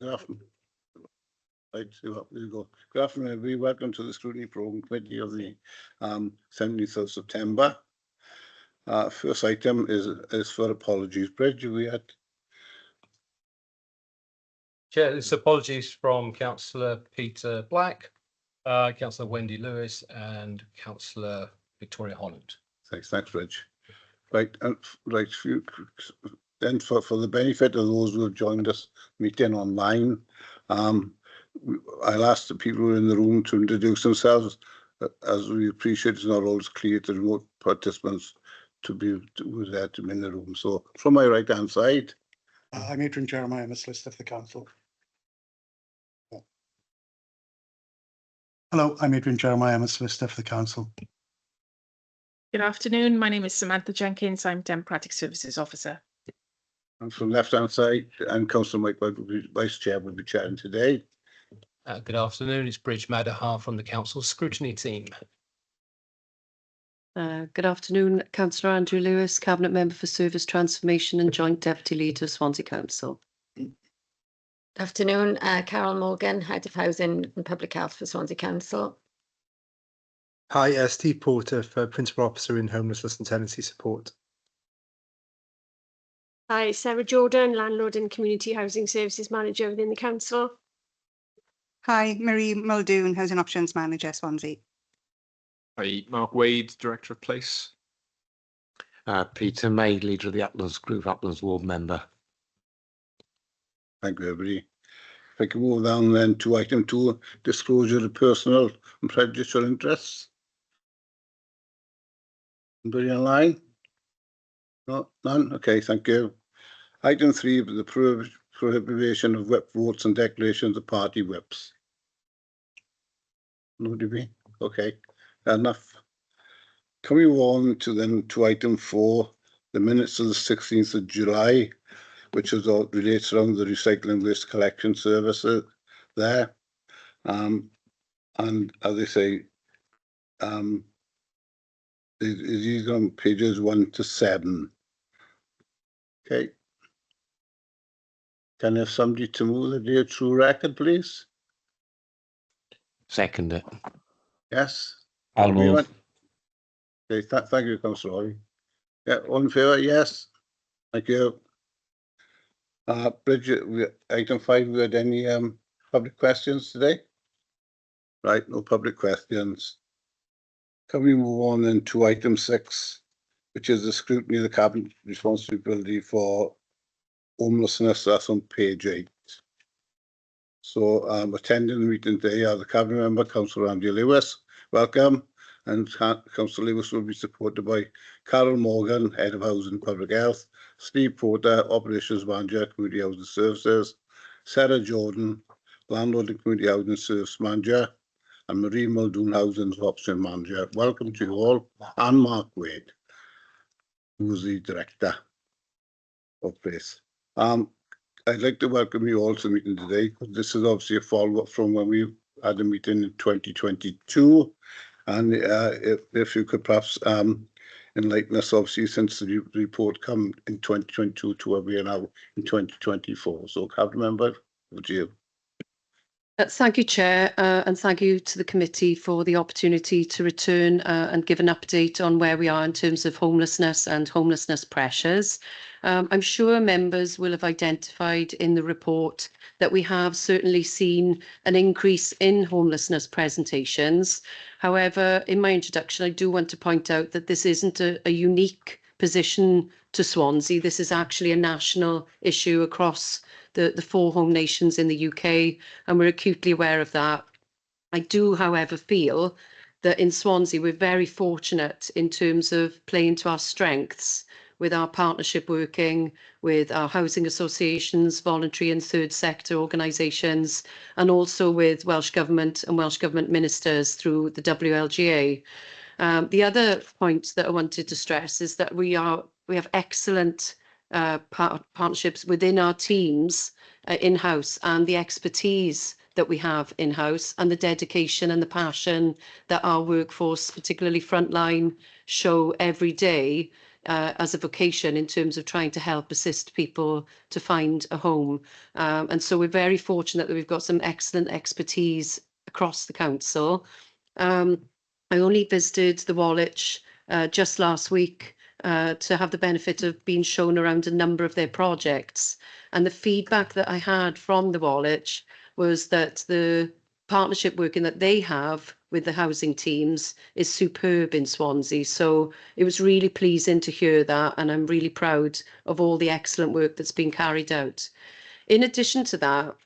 Good afternoon. Right, so there you go. Good afternoon, everybody. Welcome to the Scrutiny Programme Committee of the 17th of September. First item is for apologies. Bridge, we had. Chair, it's apologies from Councillor Peter Black, Councillor Wendy Lewis, and Councillor Victoria Holland. Thanks, Bridge. Right, then for the benefit of those who have joined us meeting online, I'll ask the people who are in the room to introduce themselves, as we appreciate it's not always clear to remote participants to be there to be in the room. So from my right hand side, I'm Adrian Jeremiah, I'm a solicitor for the council. Hello, I'm Adrian Jeremiah, I'm a solicitor for the council. Good afternoon, my name is Samantha Jenkins, I'm Democratic Services Officer. and from left hand side, and Councillor Mike White, Vice Chair, will be chatting today. Good afternoon, it's Bridge Madaha from the Council Scrutiny team. Good afternoon, Councillor Andrew Lewis, Cabinet Member for Service Transformation and Joint Deputy Leader of Swansea Council. Good afternoon, Carol Morgan, Head of Housing and Public Health for Swansea Council. Hi, Steve Porter for Principal Officer in Homelessness and Tenancy Support. Hi, Sarah Jordan, Landlord and Community Housing Services Manager within the Council. Hi, Marie Muldoon, Housing Options Manager, Swansea. Hi, Mark Wade, Director of Place. Peter May, Leader of the Uplands Group, Uplands Ward Member. Thank you, everybody. If I can move down then to item 2, disclosure of personal and prejudicial interests. Anybody online? No, none? Okay, thank you. Item 3, the prohibition of whip votes and declarations of party whips. Nobody? Okay, enough. Can we move on to item 4, the minutes of the 16th of July, which is all relates around the recycling waste collection services there. And as I say, these are on pages 1 to 7. Okay. Can I have somebody to move the dear true record, please? Second it. Yes. I'll move. Okay, thank you, Councillor Hawley. Yeah, all in favour? Yes. Thank you. Bridget, item 5, we had any public questions today? Right, no public questions. Can we move on then to item 6, which is the scrutiny of the Cabinet responsibility for homelessness? That's on page 8. So attending the meeting today are the Cabinet Member, Councillor Andrew Lewis. Welcome. And Councillor Lewis will be supported by Carol Morgan, Head of Housing and Public Health, Steve Porter, Operations Manager, Community Housing Services, Sarah Jordan, Landlord and Community Housing Service Manager, and Marie Muldoon, Housing Option Manager. Welcome to you all, and Mark Wade, who is the Director of Place. I'd like to welcome you all to the meeting today, because this is obviously a follow-up from when we had a meeting in 2022. And if you could perhaps enlighten us, obviously, since the report come in 2022 to where we are now in 2024. So, Cabinet Member, over to you. Thank you, Chair, and thank you to the committee for the opportunity to return and give an update on where we are in terms of homelessness and homelessness pressures. I'm sure members will have identified in the report that we have certainly seen an increase in homelessness presentations. However, in my introduction, I do want to point out that this isn't a unique position to Swansea. This is actually a national issue across the 4 home nations in the UK, and we're acutely aware of that. I do, however, feel that in Swansea, we're very fortunate in terms of playing to our strengths with our partnership working with our housing associations, voluntary and third sector organisations, and also with Welsh Government and Welsh Government ministers through the WLGA. The other point that I wanted to stress is that we have excellent partnerships within our teams in-house, and the expertise that we have in-house and the dedication and the passion that our workforce, particularly frontline, show every day as a vocation in terms of trying to help assist people to find a home. And so we're very fortunate that we've got some excellent expertise across the council. I only visited the Woolwich just last week to have the benefit of being shown around a number of their projects. And the feedback that I had from the Woolwich was that the partnership working that they have with the housing teams is superb in Swansea. So it was really pleasing to hear that, and I'm really proud of all the excellent work that's been carried out. In addition to that,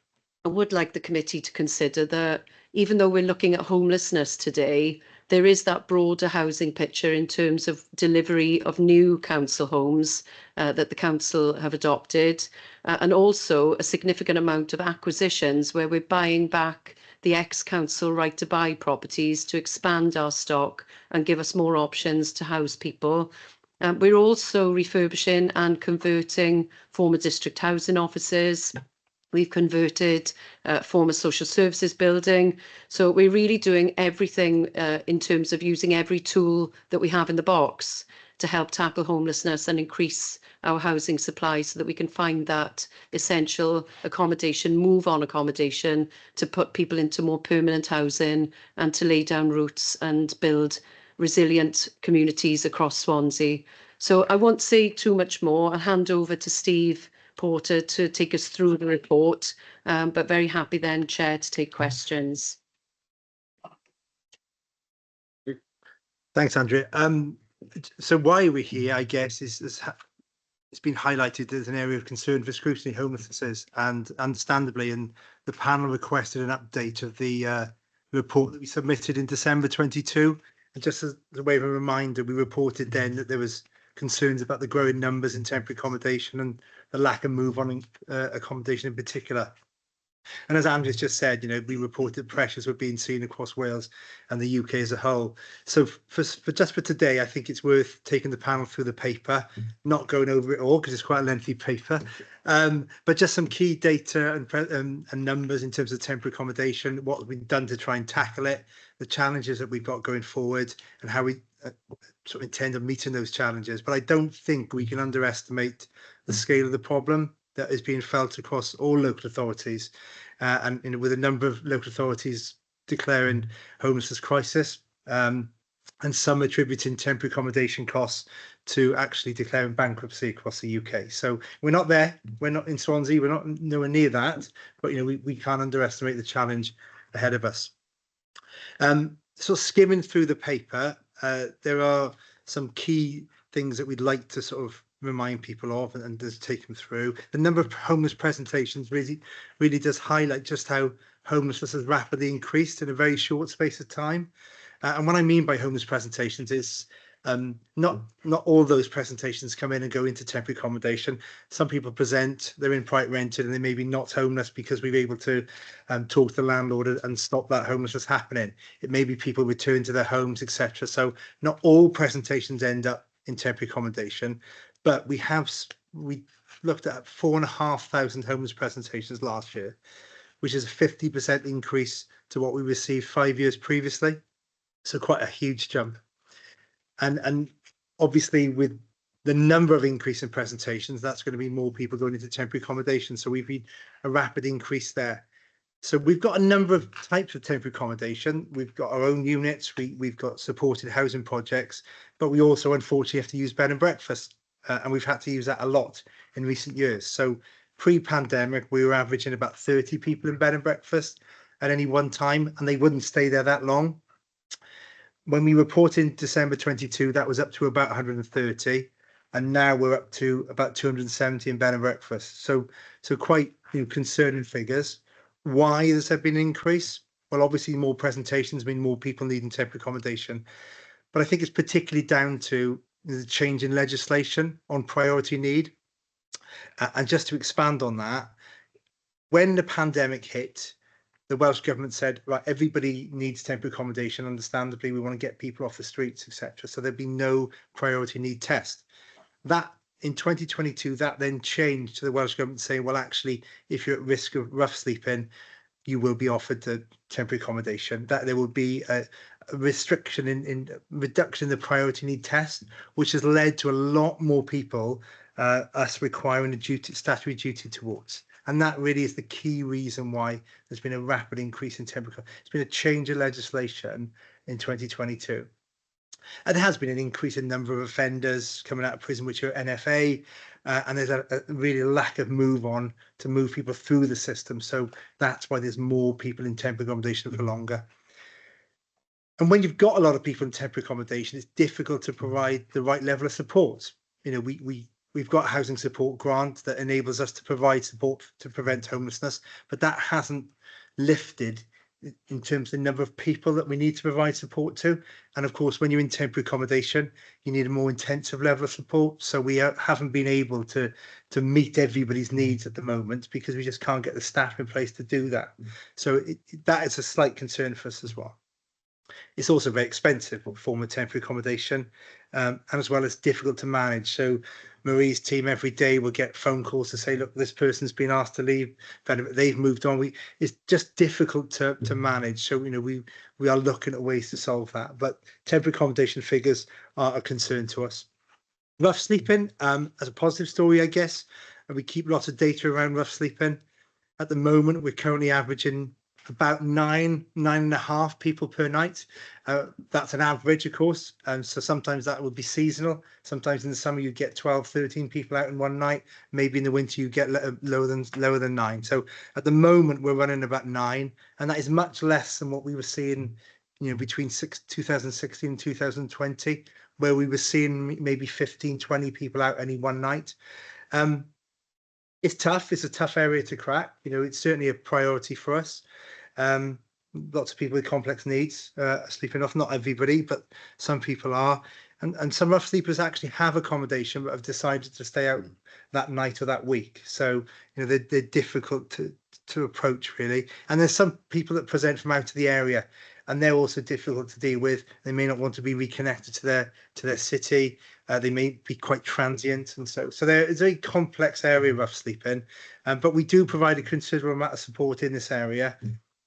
I would like the committee to consider that even though we're looking at homelessness today, there is that broader housing picture in terms of delivery of new council homes that the council have adopted, and also a significant amount of acquisitions where we're buying back the ex-council right to buy properties to expand our stock and give us more options to house people. We're also refurbishing and converting former district housing offices. We've converted former social services building. So we're really doing everything in terms of using every tool that we have in the box to help tackle homelessness and increase our housing supply so that we can find that essential accommodation, move on accommodation to put people into more permanent housing and to lay down roots and build resilient communities across Swansea. So I won't say too much more. I'll hand over to Steve Porter to take us through the report, but very happy then, Chair, to take questions. Thanks, Andrea. So why we're here, I guess, is it's been highlighted as an area of concern for scrutiny homelessness, and understandably, and the panel requested an update of the report that we submitted in December 22. And just as a way of a reminder, we reported then that there was concerns about the growing numbers in temporary accommodation and the lack of move on accommodation in particular. And as Andrew's just said, you know, we reported pressures were being seen across Wales and the UK as a whole. So for today, I think it's worth taking the panel through the paper, not going over it all because it's quite a lengthy paper, but just some key data and numbers in terms of temporary accommodation, what we've done to try and tackle it, the challenges that we've got going forward, and how we sort of intend on meeting those challenges. But I don't think we can underestimate the scale of the problem that is being felt across all local authorities, and you know, with a number of local authorities declaring homelessness crisis, and some attributing temporary accommodation costs to actually declaring bankruptcy across the UK. So we're not there. We're not in Swansea. We're not nowhere near that. But you know, we can't underestimate the challenge ahead of us. So skimming through the paper, there are some key things that we'd like to sort of remind people of and just take them through. The number of homeless presentations really does highlight just how homelessness has rapidly increased in a very short space of time. And what I mean by homeless presentations is not all those presentations come in and go into temporary accommodation. Some people present, they're in private rented, and they may be not homeless because we're able to talk to the landlord and stop that homelessness happening. It may be people return to their homes, etc. So not all presentations end up in temporary accommodation, but we looked at 4,500 homeless presentations last year, which is a 50% increase to what we received 5 years previously. So quite a huge jump. And obviously with the number of increase in presentations, that's going to be more people going into temporary accommodation. So we've been a rapid increase there. So we've got a number of types of temporary accommodation. We've got our own units. We've got supported housing projects, but we also unfortunately have to use bed and breakfast. And we've had to use that a lot in recent years. So pre-pandemic, we were averaging about 30 people in bed and breakfast at any one time, and they wouldn't stay there that long. When we reported in December 22, that was up to about 130, and now we're up to about 270 in bed and breakfast. So quite concerning figures. Why has there been an increase? Well, obviously more presentations mean more people needing temporary accommodation, but I think it's particularly down to the change in legislation on priority need. And just to expand on that, when the pandemic hit, the Welsh government said, right, everybody needs temporary accommodation. Understandably, we want to get people off the streets, etc. So there'd be no priority need test. That in 2022, that then changed to the Welsh government saying, well, actually, if you're at risk of rough sleeping, you will be offered the temporary accommodation. That there will be a restriction in reduction in the priority need test, which has led to a lot more people us requiring a statutory duty towards. And that really is the key reason why there's been a rapid increase in temporary. It's been a change of legislation in 2022. And there has been an increase in number of offenders coming out of prison, which are NFA, and there's a really lack of move on to move people through the system. So that's why there's more people in temporary accommodation for longer. And when you've got a lot of people in temporary accommodation, it's difficult to provide the right level of support. You know, we've got a housing support grant that enables us to provide support to prevent homelessness, but that hasn't lifted in terms of the number of people that we need to provide support to. And of course, when you're in temporary accommodation, you need a more intensive level of support. So we haven't been able to meet everybody's needs at the moment because we just can't get the staff in place to do that. So that is a slight concern for us as well. It's also very expensive form of temporary accommodation, and as well as difficult to manage. So Marie's team every day will get phone calls to say, look, this person's been asked to leave, but they've moved on. It's just difficult to manage. So, you know, we are looking at ways to solve that, but temporary accommodation figures are a concern to us. Rough sleeping, as a positive story, I guess, and we keep lots of data around rough sleeping. At the moment, we're currently averaging about 9.5 people per night. That's an average, of course, and so sometimes that would be seasonal. Sometimes in the summer you get 12, 13 people out in one night. Maybe in the winter you get lower than 9. So at the moment we're running about 9, and that is much less than what we were seeing, you know, between 2016 and 2020, where we were seeing maybe 15, 20 people out any one night. It's tough. It's a tough area to crack. You know, it's certainly a priority for us. Lots of people with complex needs are sleeping off. Not everybody, but some people are. And some rough sleepers actually have accommodation, but have decided to stay out that night or that week. So, you know, they're difficult to approach, really. And there's some people that present from out of the area, and they're also difficult to deal with. They may not want to be reconnected to their city. They may be quite transient, and so there is a very complex area, rough sleeping. But we do provide a considerable amount of support in this area.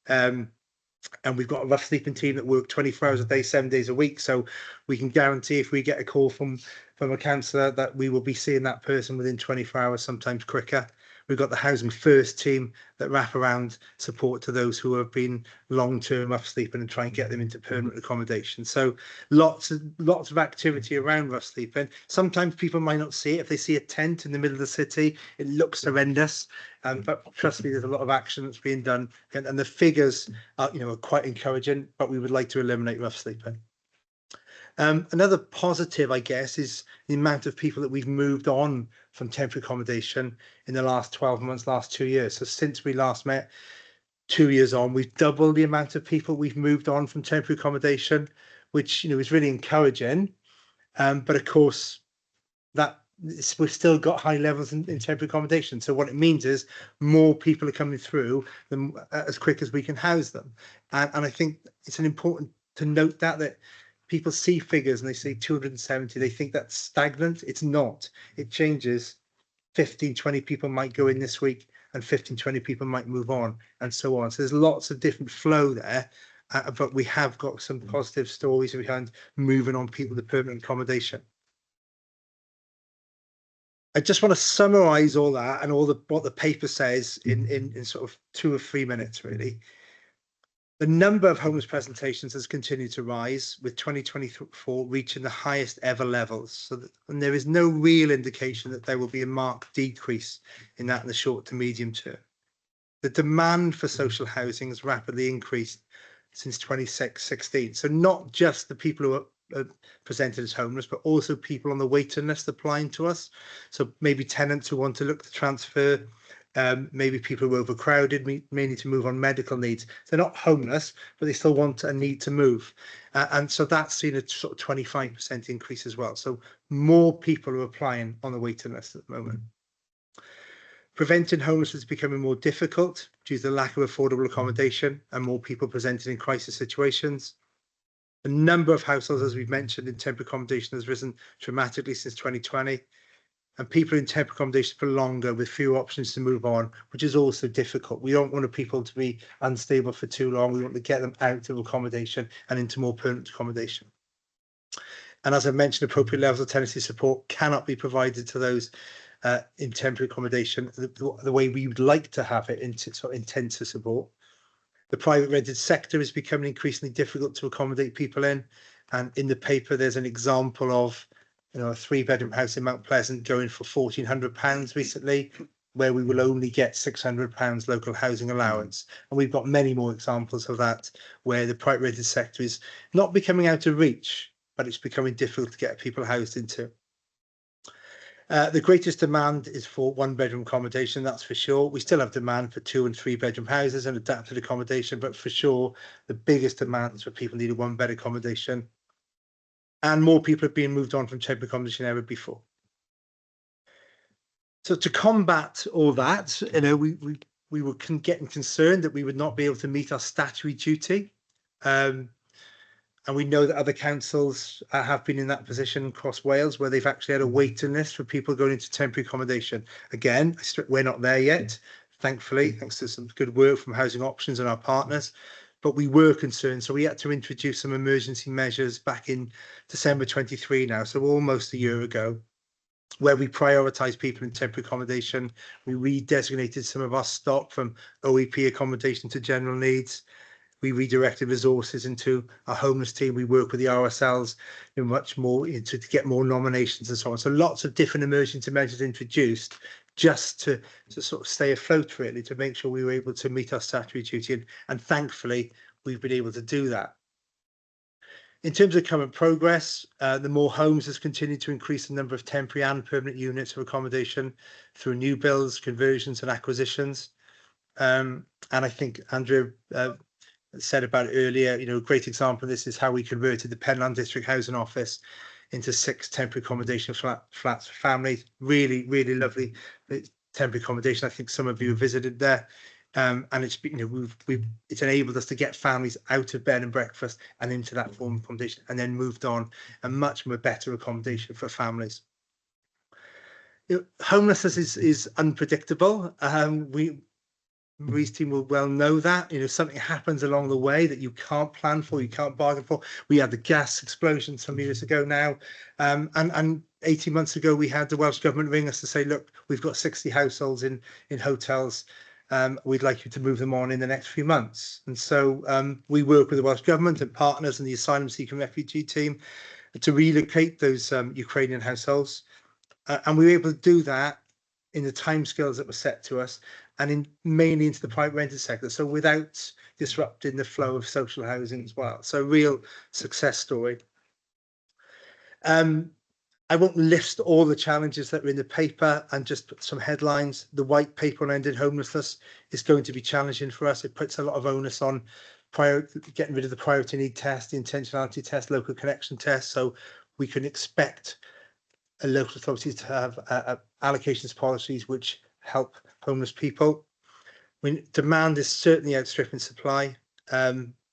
And we've got a rough sleeping team that work 24 hours a day, 7 days a week. So we can guarantee if we get a call from a counsellor that we will be seeing that person within 24 hours, sometimes quicker. We've got the Housing First team that wrap around support to those who have been long-term rough sleeping and try and get them into permanent accommodation. So lots of activity around rough sleeping. Sometimes people might not see it. If they see a tent in the middle of the city, it looks horrendous. But trust me, there's a lot of action that's being done, and the figures are, you know, are quite encouraging. But we would like to eliminate rough sleeping. Another positive, I guess, is the amount of people that we've moved on from temporary accommodation in the last 12 months, last 2 years. So since we last met, 2 years on, we've doubled the amount of people we've moved on from temporary accommodation, which, you know, is really encouraging. But of course, we've still got high levels in temporary accommodation. So what it means is more people are coming through them as quick as we can house them. And I think it's important to note that people see figures and they say 270, they think that's stagnant. It's not. It changes. 15, 20 people might go in this week and 15, 20 people might move on, and so on. So there's lots of different flow there, but we have got some positive stories behind moving on people to permanent accommodation. I just want to summarize all that and what the paper says in sort of 2 or 3 minutes, really. The number of homeless presentations has continued to rise, with 2024 reaching the highest ever levels. And there is no real indication that there will be a marked decrease in that in the short to medium term. The demand for social housing has rapidly increased since 2016. So not just the people who are presented as homeless, but also people on the waiting list applying to us. So maybe tenants who want to look to transfer. Maybe people who are overcrowded may need to move on medical needs. They're not homeless, but they still want and need to move. And so that's seen a sort of 25% increase as well. So more people are applying on the waiting list at the moment. Preventing homelessness is becoming more difficult due to the lack of affordable accommodation and more people presented in crisis situations. The number of households, as we've mentioned, in temporary accommodation has risen dramatically since 2020. and people in temporary accommodation for longer with fewer options to move on, which is also difficult. We don't want people to be unstable for too long. We want to get them out of accommodation and into more permanent accommodation. And as I mentioned, appropriate levels of tenancy support cannot be provided to those in temporary accommodation the way we would like to have it in sort of intensive support. The private rented sector is becoming increasingly difficult to accommodate people in. And in the paper, there's an example of, you know, a 3-bedroom house in Mount Pleasant going for £1,400 recently, where we will only get £600 local housing allowance. And we've got many more examples of that, where the private rented sector is not becoming out of reach, but it's becoming difficult to get people housed into. The greatest demand is for 1-bedroom accommodation, that's for sure. We still have demand for 2- and 3-bedroom houses and adapted accommodation, but for sure, the biggest demand is for people needing 1-bed accommodation. And more people have been moved on from temporary accommodation than ever before. So to combat all that, you know, we were getting concerned that we would not be able to meet our statutory duty. And we know that other councils have been in that position across Wales, where they've actually had a waiting list for people going into temporary accommodation. Again, we're not there yet, thankfully, thanks to some good work from Housing Options and our partners. But we were concerned, so we had to introduce some emergency measures back in December 23 now, so almost a year ago, where we prioritised people in temporary accommodation. We redesignated some of our stock from OEP accommodation to general needs. We redirected resources into our homeless team. We work with the RSLs much more to get more nominations and so on. So lots of different emergency measures introduced just to sort of stay afloat, really, to make sure we were able to meet our statutory duty. And thankfully, we've been able to do that. In terms of current progress, the More Homes has continued to increase the number of temporary and permanent units of accommodation through new builds, conversions and acquisitions. And I think Andrew said about it earlier, you know, a great example of this is how we converted the Penland District Housing Office into 6 temporary accommodation flats for families. Really, really lovely temporary accommodation. I think some of you have visited there. And it's, you know, it's enabled us to get families out of bed and breakfast and into that form of accommodation, and then moved on, and much more better accommodation for families. You know, homelessness is unpredictable. Marie's team will well know that, you know, something happens along the way that you can't plan for, you can't bargain for. We had the gas explosion some years ago now, and 18 months ago we had the Welsh Government ring us to say, look, we've got 60 households in hotels, we'd like you to move them on in the next few months. And so we work with the Welsh Government and partners and the Asylum Seeker and Refugee team to relocate those Ukrainian households, and we were able to do that in the timescales that were set to us, and mainly into the private rented sector, so without disrupting the flow of social housing as well. So real success story. I won't list all the challenges that are in the paper, and just put some headlines. The white paper on ending homelessness is going to be challenging for us. It puts a lot of onus on getting rid of the priority need test, the intentionality test, local connection test, so we can expect local authorities to have allocations policies which help homeless people. When demand is certainly outstripping supply,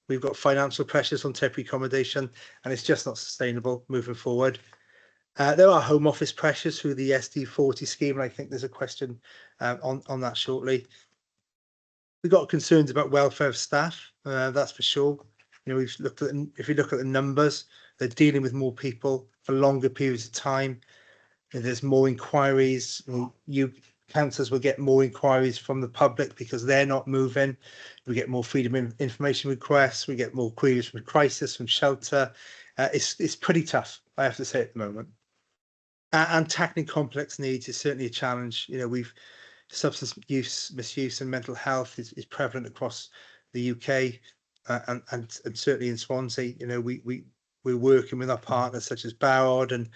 we've got financial pressures on temporary accommodation, and it's just not sustainable moving forward. There are home office pressures through the SD40 scheme, and I think there's a question on that shortly. We've got concerns about welfare of staff, that's for sure. You know, we've looked at, if you look at the numbers, they're dealing with more people for longer periods of time. There's more inquiries. You councillors will get more inquiries from the public because they're not moving. We get more freedom of information requests. We get more queries from crisis, from shelter. It's pretty tough, I have to say, at the moment. And tackling complex needs is certainly a challenge. You know, substance use, misuse, and mental health is prevalent across the UK, and certainly in Swansea. You know, we're working with our partners such as Barod and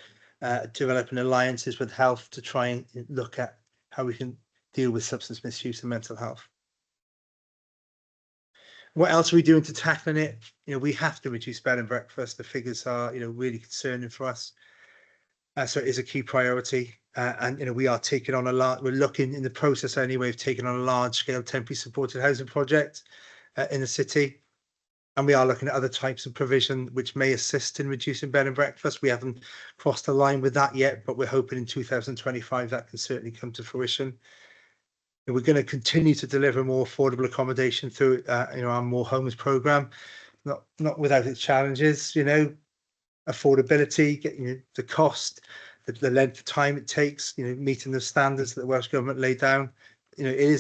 developing alliances with health to try and look at how we can deal with substance misuse and mental health. What else are we doing to tackling it? You know, we have to reduce bed and breakfast. The figures are, you know, really concerning for us. So it is a key priority. And, you know, we are taking on we're looking in the process anyway of taking on a large scale temporary supported housing project in the city. And we are looking at other types of provision which may assist in reducing bed and breakfast. We haven't crossed the line with that yet, but we're hoping in 2025 that can certainly come to fruition. And we're going to continue to deliver more affordable accommodation through our More Homes programme, not without its challenges, affordability, getting the cost, the length of time it takes, meeting the standards that the Welsh Government laid down. There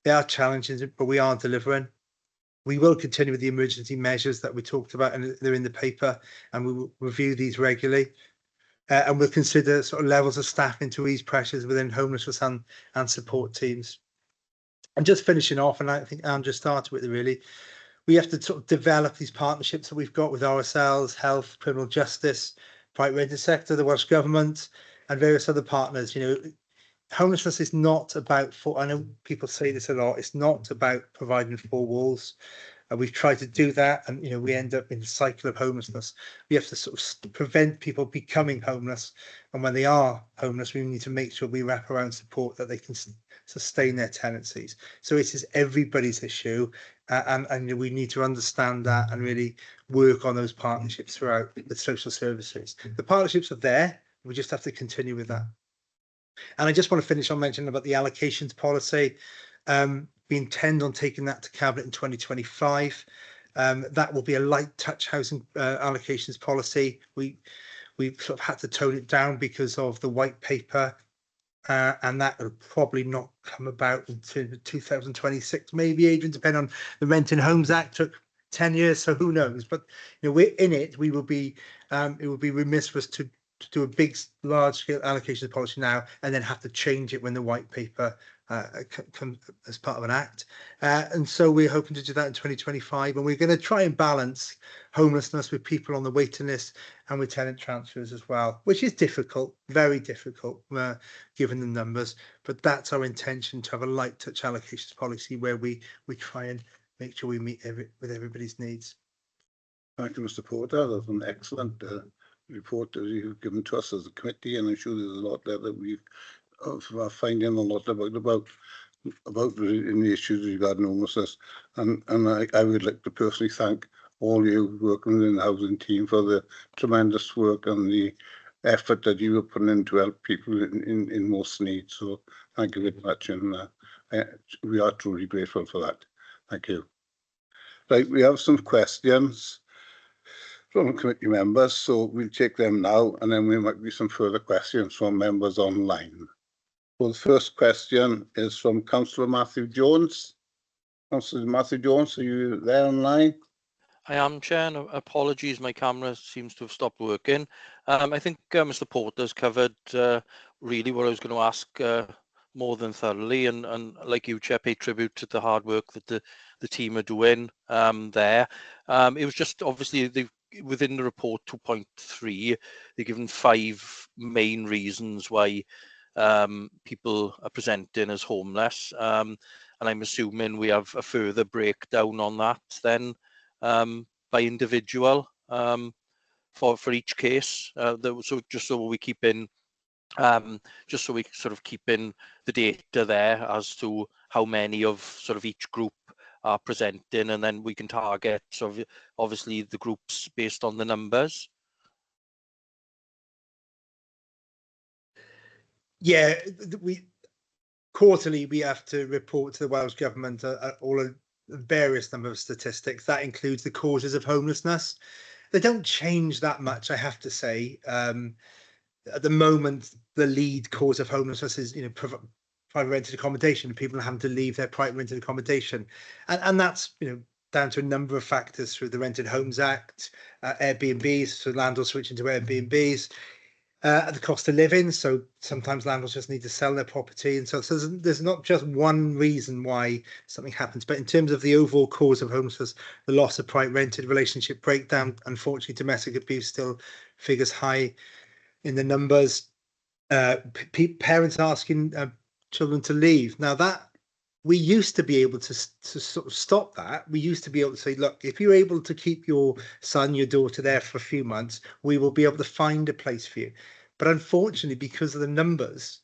are challenges, but we are delivering. We will continue with the emergency measures that we talked about, and they're in the paper, and we will review these regularly. And we'll consider sort of levels of staffing to ease pressures within homelessness and support teams. And just finishing off, and I think Anne just started with it really, we have to sort of develop these partnerships that we've got with ourselves, health, criminal justice, private rented sector, the Welsh Government, and various other partners. Homelessness is not about, I know people say this a lot, it's not about providing 4 walls. We've tried to do that, and we end up in the cycle of homelessness. We have to sort of prevent people becoming homeless, and when they are homeless, we need to make sure we wrap around support that they can sustain their tenancies. So it is everybody's issue, and we need to understand that and really work on those partnerships throughout the social services. The partnerships are there, we just have to continue with that. And I just want to finish on mentioning about the allocations policy. We intend on taking that to Cabinet in 2025. That will be a light touch housing allocations policy. We sort of had to tone it down because of the white paper, and that will probably not come about until 2026, maybe even depending on the Rent and Homes Act. Took 10 years, so who knows? But we're in it. We will be. It would be remiss for us to do a big, large-scale allocation policy now and then have to change it when the white paper comes as part of an act. And so we're hoping to do that in 2025. And we're going to try and balance homelessness with people on the waiting list and with tenant transfers as well, which is difficult, very difficult, given the numbers. But that's our intention, to have a light touch allocations policy where we try and make sure we meet with everybody's needs. Thank you, Mr. Porter. That's an excellent report that you've given to us as a committee, and I'm sure there's a lot there that we are finding a lot about in the issues regarding homelessness. And I would like to personally thank all you working in the housing team for the tremendous work and the effort that you are putting in to help people in most need. So thank you very much, and we are truly grateful for that. Thank you. Right, we have some questions from committee members, so we'll take them now, and then there might be some further questions from members online. So the first question is from Councillor Matthew Jones. Councillor Matthew Jones, are you there online? I am, Chair, and apologies, my camera seems to have stopped working. I think Mr. Porter's covered really what I was going to ask more than thoroughly, and like you, Chair, pay tribute to the hard work that the team are doing there. It was just obviously within the report 2.3, they're given 5 main reasons why people are presenting as homeless, and I'm assuming we have a further breakdown on that then by individual for each case. So just so we keep in, just so we sort of keep in the data there as to how many of sort of each group are presenting, and then we can target sort of obviously the groups based on the numbers. Yeah, quarterly we have to report to the Welsh Government all a various number of statistics. That includes the causes of homelessness. They don't change that much, I have to say. At the moment, the lead cause of homelessness is private rented accommodation, people having to leave their private rented accommodation, and that's down to a number of factors through the Rent and Homes Act, Airbnbs, so landlords switching to Airbnbs, the cost of living, so sometimes landlords just need to sell their property, and so there's not just one reason why something happens. But in terms of the overall cause of homelessness, the loss of private rented, relationship breakdown, unfortunately domestic abuse still figures high in the numbers. Parents asking children to leave. Now that we used to be able to sort of stop that. We used to be able to say, look, if you're able to keep your son, your daughter there for a few months, we will be able to find a place for you. But unfortunately, because of the numbers,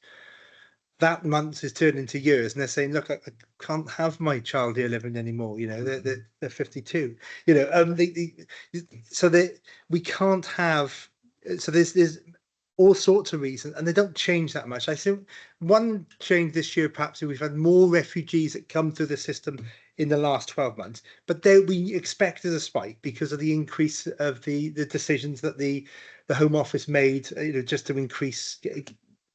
that month is turned into years, and they're saying, look, I can't have my child here living anymore. You know, they're 52. You know, so we can't have. So there's all sorts of reasons, and they don't change that much. I think one change this year, perhaps, is we've had more refugees that come through the system in the last 12 months, but we expected a spike because of the increase of the decisions that the Home Office made, you know, just to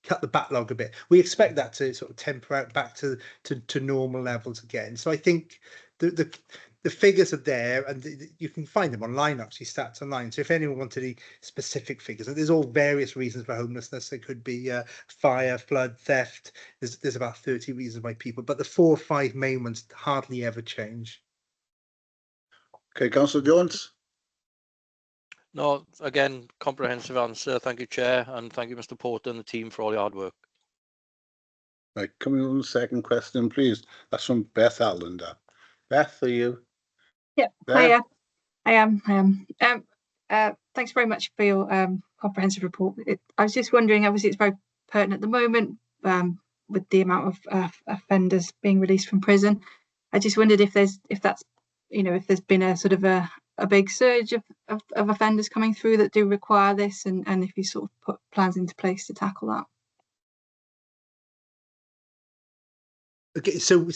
cut the backlog a bit. We expect that to sort of temper out back to normal levels again. So I think the figures are there, and you can find them online, actually, stats online. So if anyone wanted any specific figures, and there's all various reasons for homelessness. There could be fire, flood, theft. There's about 30 reasons why people, but the 4 or 5 main ones hardly ever change. Okay, Councillor Jones. No, again, comprehensive answer. Thank you, Chair, and thank you, Mr. Porter and the team for all your hard work. Right, coming on the second question, please. That's from Beth Allender. Beth, are you? Yeah, there? hiya. I am. Thanks very much for your comprehensive report. I was just wondering, obviously it's very pertinent at the moment with the amount of offenders being released from prison. I just wondered if there's been a sort of a big surge of offenders coming through that do require this, and if you sort of put plans into place to tackle that. Okay, so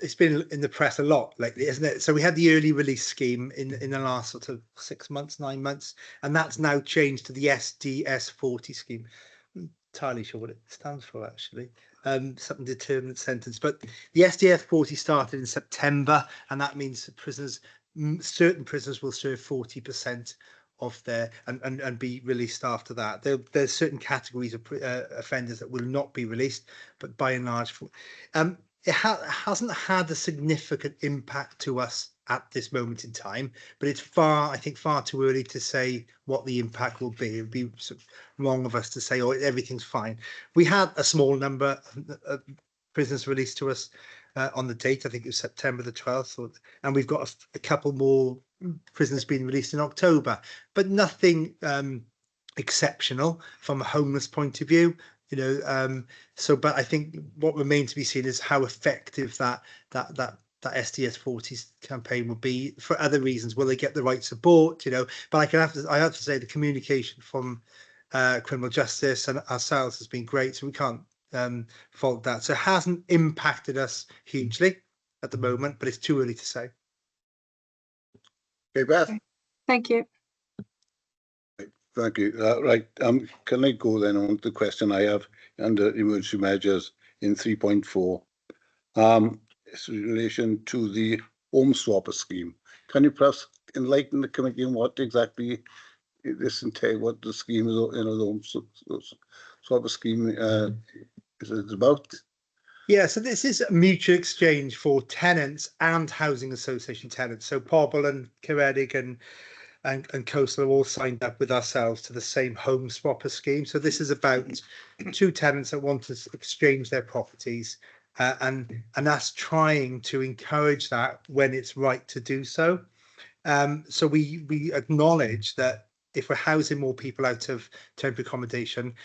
it's been in the press a lot lately, isn't it? So we had the early release scheme in the last sort of 6 months, 9 months, and that's now changed to the SDS40 scheme. I'm entirely sure what it stands for, actually. Something determinate sentence, but the SDS40 started in September, and that means certain prisoners will serve 40% of their and be released after that. There's certain categories of offenders that will not be released, but by and large, it hasn't had a significant impact to us at this moment in time. But it's I think far too early to say what the impact will be. It'd be sort of wrong of us to say, oh, everything's fine. We had a small number of prisoners released to us on the date. I think it was September the 12th, and we've got a couple more prisoners being released in October, but nothing exceptional from a homeless point of view, you know. But I think what remains to be seen is how effective that SDS40 campaign will be. For other reasons, will they get the right support, you know? But I have to say the communication from criminal justice and ourselves has been great, so we can't fault that. So it hasn't impacted us hugely at the moment, but it's too early to say. Okay, Beth. Thank you. Thank you. Right. Can I go then on to the question I have under emergency measures in 3.4? It's in relation to the home swapper scheme. Can you perhaps enlighten the committee on what exactly this entails, what the scheme is, you know, the home swapper scheme is about? Yeah, so this is a mutual exchange for tenants and housing association tenants. So Pobl and Ceredig and Coastal are all signed up with ourselves to the same home swapper scheme. So this is about 2 tenants that want to exchange their properties, and us trying to encourage that when it's right to do so. So we acknowledge that if we're housing more people out of temporary accommodation,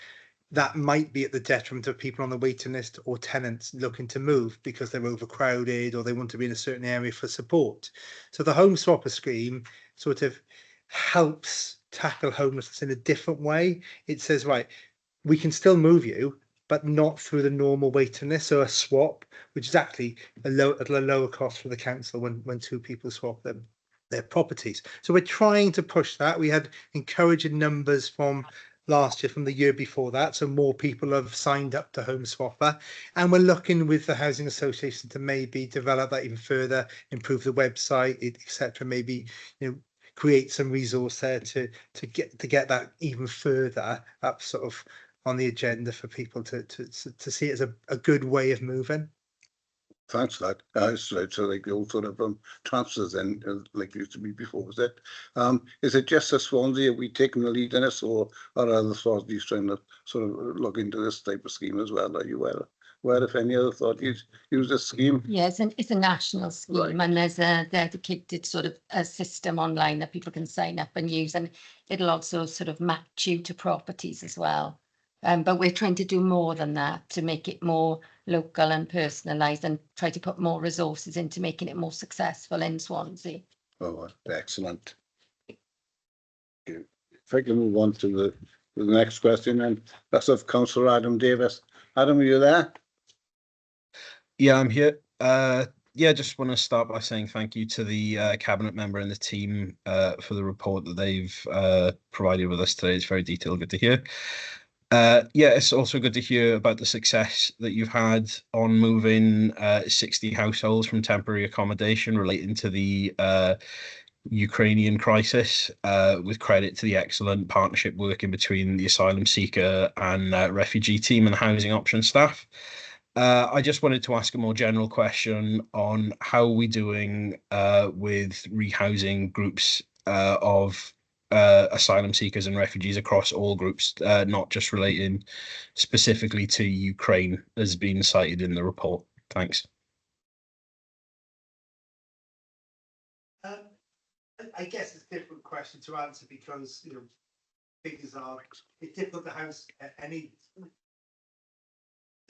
that might be at the detriment of people on the waiting list or tenants looking to move because they're overcrowded or they want to be in a certain area for support. So the home swapper scheme sort of helps tackle homelessness in a different way. It says, right, we can still move you, but not through the normal waiting list. So a swap, which is actually at a lower cost for the council when 2 people swap their properties. So we're trying to push that. We had encouraging numbers from last year, from the year before that, so more people have signed up to home swapper, and we're looking with the housing association to maybe develop that even further, improve the website, etc. Maybe, you know, create some resource there to get that even further up, sort of on the agenda for people to see it as a good way of moving. Thanks for that. It's right. So like the old sort of transfers then, like it used to be before, was it? Is it just a Swansea? Are we taking the lead in this, or are other Swanseas trying to sort of look into this type of scheme as well? Are you aware if any other authorities use this scheme? Yes, and it's a national scheme, Right. and there's a dedicated sort of a system online that people can sign up and use, and it'll also sort of match you to properties as well. But we're trying to do more than that to make it more local and personalised, and try to put more resources into making it more successful in Swansea. Oh, excellent. If I can move on to the next question, and that's of Councillor Adam Davis. Adam, are you there? Yeah, I'm here. Yeah, just want to start by saying thank you to the cabinet member and the team for the report that they've provided with us today. It's very detailed, good to hear. Yeah, it's also good to hear about the success that you've had on moving 60 households from temporary accommodation relating to the Ukrainian crisis, with credit to the excellent partnership working between the asylum seeker and refugee team and the housing option staff. I just wanted to ask a more general question on how we're doing with rehousing groups of asylum seekers and refugees across all groups, not just relating specifically to Ukraine, as been cited in the report. Thanks. I guess it's a difficult question to answer because, you know, figures are, it's difficult to house any.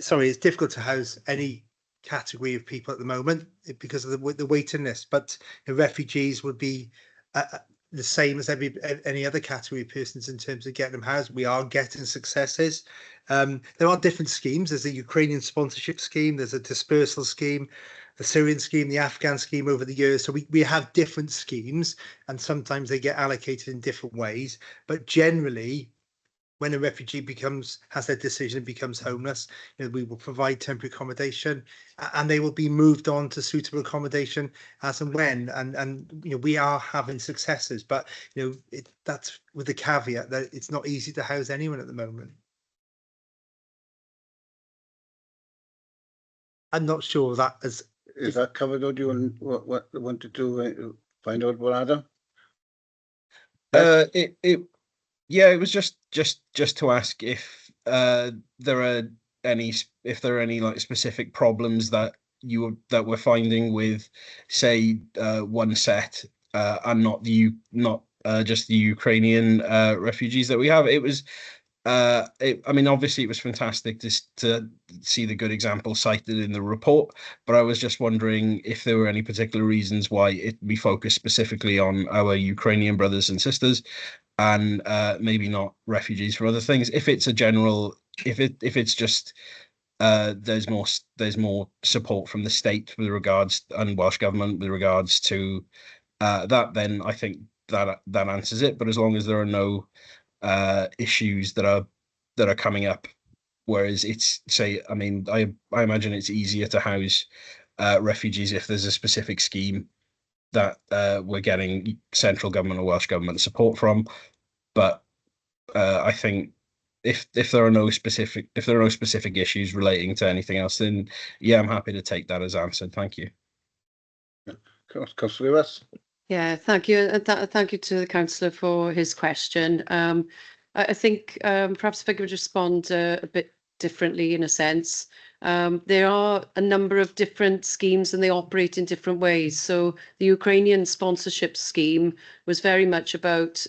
Sorry, it's difficult to house any category of people at the moment because of the waiting list. But refugees would be the same as any other category of persons in terms of getting them housed. We are getting successes. There are different schemes. There's a Ukrainian sponsorship scheme. There's a dispersal scheme, the Syrian scheme, the Afghan scheme over the years. So we have different schemes, and sometimes they get allocated in different ways. But generally, when a refugee has their decision and becomes homeless, we will provide temporary accommodation, and they will be moved on to suitable accommodation as and when. And we are having successes, but that's with the caveat that it's not easy to house anyone at the moment. I'm not sure that is that covered, or do you want to find out what Adam? Yeah, it was just to ask if there are any like specific problems that we're finding with, say, one set and not just the Ukrainian refugees that we have. It was I mean, obviously it was fantastic to see the good example cited in the report, but I was just wondering if there were any particular reasons why we focused specifically on our Ukrainian brothers and sisters, and maybe not refugees for other things. If it's a general, if it's just there's more support from the state with regards, and Welsh government with regards to that, then I think that answers it. But as long as there are no issues that are coming up, whereas it's, say, I mean, I imagine it's easier to house refugees if there's a specific scheme that we're getting central government or Welsh government support from. But I think if there are no specific issues relating to anything else, then yeah, I'm happy to take that as answered. Thank you. Councillor Lewis. Yeah, thank you, and thank you to the councillor for his question. I think perhaps if I could respond a bit differently in a sense. There are a number of different schemes and they operate in different ways. So the Ukrainian sponsorship scheme was very much about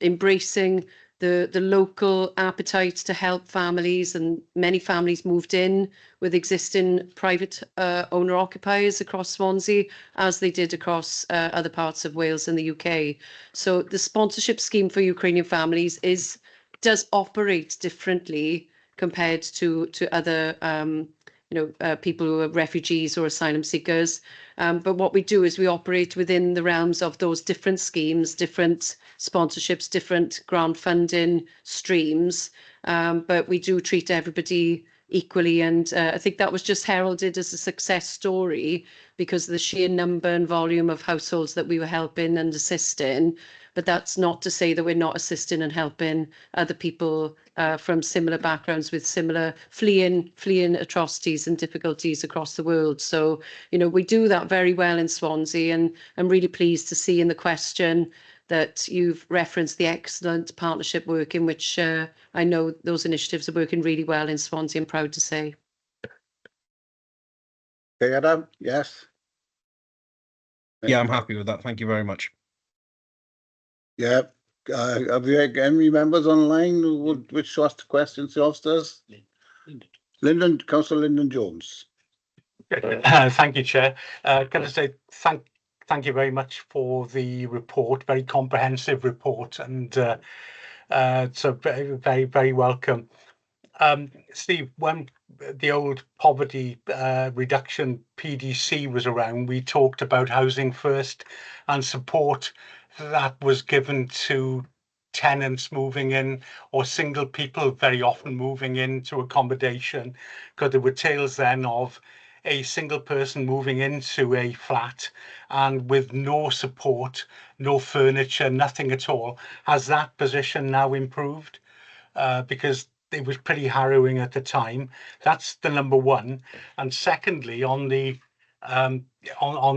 embracing the local appetite to help families, and many families moved in with existing private owner occupiers across Swansea, as they did across other parts of Wales and the UK. So the sponsorship scheme for Ukrainian families does operate differently compared to other people who are refugees or asylum seekers. But what we do is we operate within the realms of those different schemes, different sponsorships, different grant funding streams. But we do treat everybody equally. And I think that was just heralded as a success story because of the sheer number and volume of households that we were helping and assisting. But that's not to say that we're not assisting and helping other people from similar backgrounds with similar fleeing atrocities and difficulties across the world. So, we do that very well in Swansea, and I'm really pleased to see in the question that you've referenced the excellent partnership work in which I know those initiatives are working really well in Swansea, I'm proud to say. Okay, Adam, yes. Yeah, I'm happy with that. Thank you very much. Yeah, Have you got any members online who would wish to ask the questions to the officers? Councillor Lyndon Jones. Thank you, Chair. Can I say thank you very much for the report, very comprehensive report, and so very welcome. Steve, when the old poverty reduction PDC was around, we talked about housing first and support that was given to tenants moving in or single people very often moving into accommodation, because there were tales then of a single person moving into a flat and with no support, no furniture, nothing at all. Has that position now improved? Because it was pretty harrowing at the time. That's the number one. And secondly, on the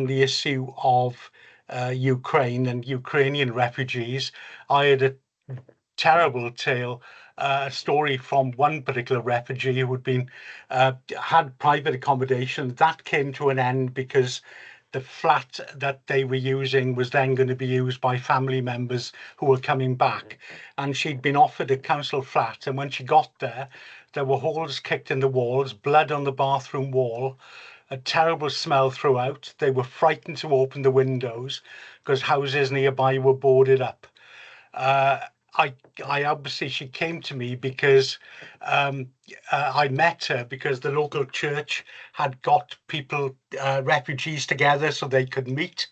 issue of Ukraine and Ukrainian refugees, I had a terrible tale, a story from one particular refugee who had been had private accommodation that came to an end because the flat that they were using was then going to be used by family members who were coming back, and she'd been offered a council flat, and when she got there were holes kicked in the walls, blood on the bathroom wall, a terrible smell throughout. They were frightened to open the windows because houses nearby were boarded up. I obviously, she came to me because I met her because the local church had got people, refugees together so they could meet,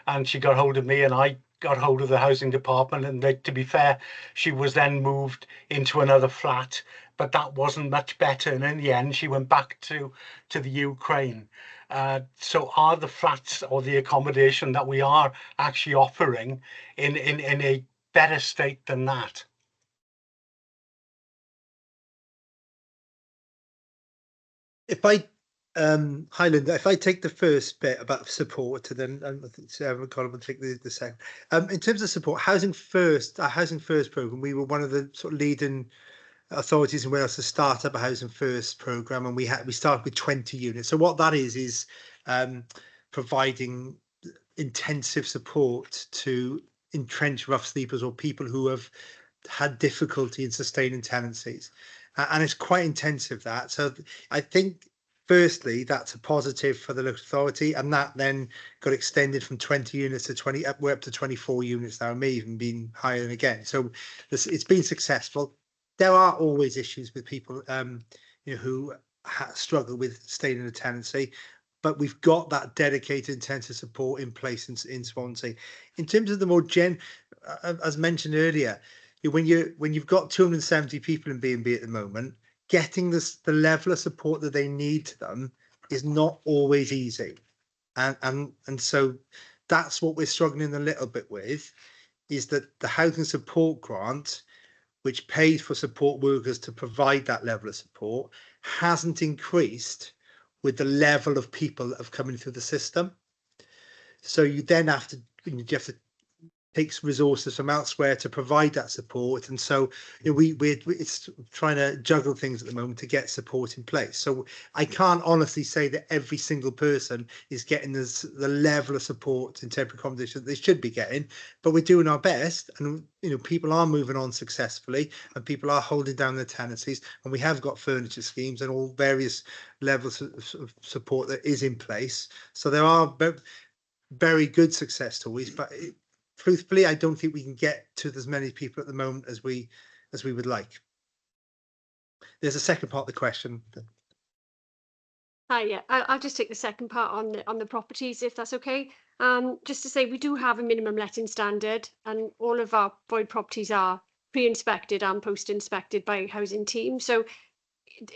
and she got hold of me and I got hold of the housing department, and they, to be fair, she was then moved into another flat, but that wasn't much better, and in the end she went back to the Ukraine. So are the flats or the accommodation that we are actually offering in a better state than that? If I, Highland, if I take the first bit about support, and then I think Sarah Colin will take the second. In terms of support, Housing First, our Housing First programme, we were one of the sort of leading authorities in Wales to start up a Housing First programme, and we started with 20 units. So what that is providing intensive support to entrenched rough sleepers or people who have had difficulty in sustaining tenancies, and it's quite intensive, that. So I think firstly that's a positive for the local authority, and that then got extended from 20 units to 20 we're up to 24 units now, and may even been higher again. So it's been successful. There are always issues with people who struggle with staying in a tenancy, but we've got that dedicated intensive support in place in Swansea. In terms of the more as mentioned earlier, when you've got 270 people in B&B at the moment, getting the level of support that they need to them is not always easy, and so that's what we're struggling a little bit with, is that the housing support grant, which pays for support workers to provide that level of support, hasn't increased with the level of people that have come in through the system. So you then have to takes resources from elsewhere to provide that support, and so it's trying to juggle things at the moment to get support in place. So I can't honestly say that every single person is getting the level of support in temporary accommodation that they should be getting, but we're doing our best, and people are moving on successfully, and people are holding down their tenancies, and we have got furniture schemes and all various levels of support that is in place. So there are very good success stories, but truthfully, I don't think we can get to as many people at the moment as we would like. There's a second part of the question. Hi, yeah, I'll just take the second part on the properties, if that's okay. Just to say, we do have a minimum letting standard, and all of our void properties are pre-inspected and post-inspected by housing team. So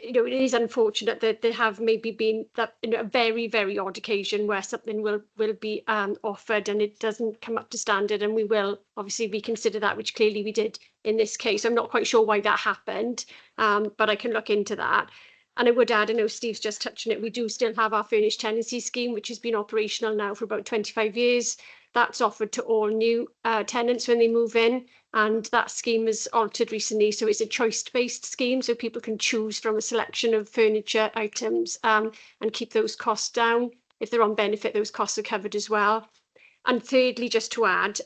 it is unfortunate that there have maybe been that a very, very odd occasion where something will be offered and it doesn't come up to standard, and we will obviously reconsider that, which clearly we did in this case. I'm not quite sure why that happened, but I can look into that. And I would add, I know Steve's just touching it, we do still have our furnished tenancy scheme, which has been operational now for about 25 years. That's offered to all new tenants when they move in, and that scheme is altered recently, so it's a choice-based scheme, so people can choose from a selection of furniture items and keep those costs down. If they're on benefit, those costs are covered as well. And thirdly, just to add,